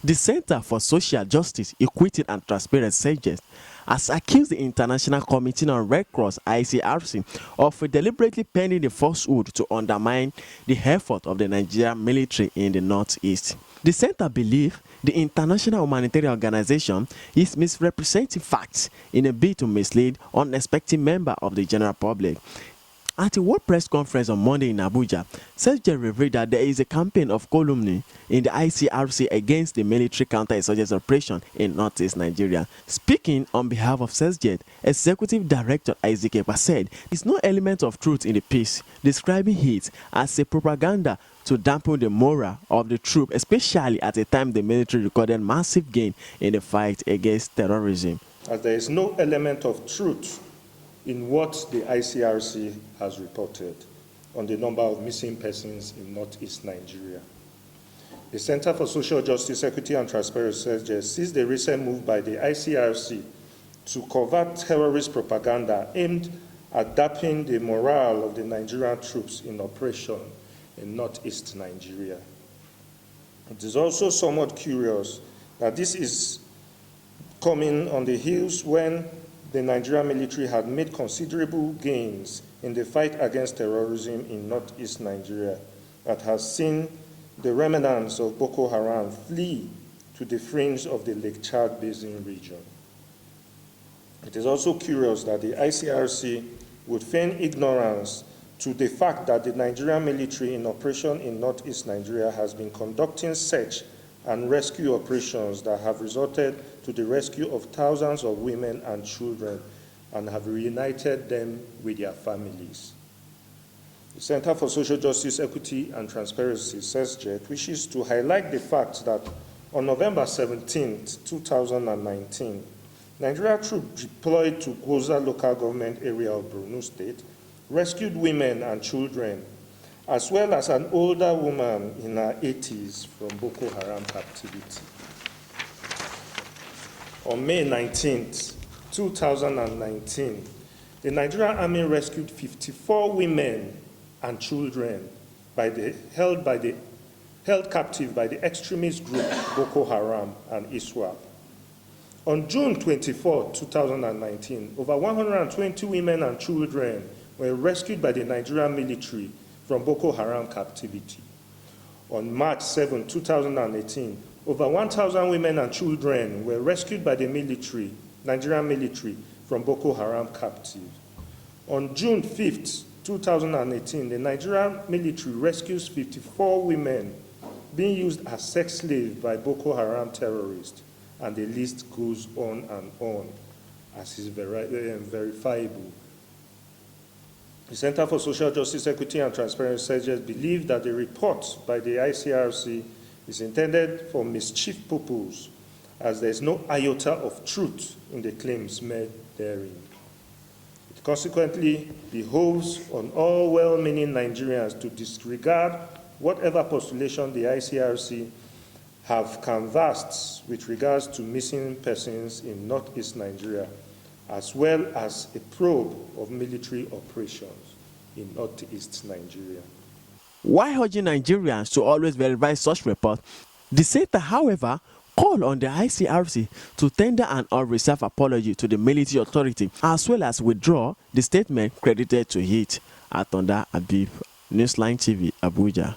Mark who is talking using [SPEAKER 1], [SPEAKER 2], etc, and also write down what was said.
[SPEAKER 1] The Center for Social Justice, Equity and Transparency (CESJET) has accused the International Committee on Red Cross (ICRC) of deliberately penning the falsehood to undermine the effort of the Nigerian military in the northeast. The center believes the international humanitarian organization is misrepresenting facts in a bid to mislead unsuspecting members of the general public. At a World Press Conference on Monday in Abuja, CESJET revealed that there is a campaign of calumny in the ICRC against the military counter-insurgency operation in northeast Nigeria. Speaking on behalf of CESJET, Executive Director Ikpa said there is no element of truth in the piece, describing it as a propaganda to dampen the morale of the troops, especially at a time the military recorded massive gain in the fight against terrorism.
[SPEAKER 2] As there is no element of truth in what the ICRC has reported on the number of missing persons in northeast Nigeria. The Center for Social Justice, Equity and Transparency (CESJET) sees the recent move by the ICRC to covert terrorist propaganda aimed at dampening the morale of the Nigerian troops in operation in northeast Nigeria. It is also somewhat curious that this is coming on the heels when the Nigerian military had made considerable gains in the fight against terrorism in northeast Nigeria that has seen the remnants of Boko Haram flee to the fringe of the Lake Chad Basin region. It is also curious that the ICRC would feign ignorance to the fact that the Nigerian military in operation in northeast Nigeria has been conducting search and rescue operations that have resulted to the rescue of thousands of women and children and have reunited them with their families. The Center for Social Justice, Equity and Transparency (CESJET) wishes to highlight the fact that on November 17, 2019, Nigerian troops deployed to Goza local government area of Borno State rescued women and children, as well as an older woman in her 80s from Boko Haram captivity. On May 19, 2019, the Nigerian Army rescued 54 women and children held captive by the extremist group Boko Haram and ISWAP. On June 24, 2019, over 120 women and children were rescued by the Nigerian military from Boko Haram captivity. On March 7, 2018, over 1,000 women and children were rescued by the Nigerian military from Boko Haram captive. On June 5, 2018, the Nigerian military rescues 54 women being used as sex slaves by Boko Haram terrorists, and the list goes on, as is verifiable. The Center for Social Justice, Equity and Transparency (CESJET) believes that the report by the ICRC is intended for mischief purpose, as there is no iota of truth in the claims made therein. It consequently behoves on all well-meaning Nigerians to disregard whatever postulation the ICRC have canvassed with regards to missing persons in northeast Nigeria, as well as a probe of military operations in northeast Nigeria.
[SPEAKER 1] While urging Nigerians to always verify such reports, the center, however, called on the ICRC to tender an unreserved apology to the military authority, as well as withdraw the statement credited to it. Atonda Abib, Newsline TV, Abuja.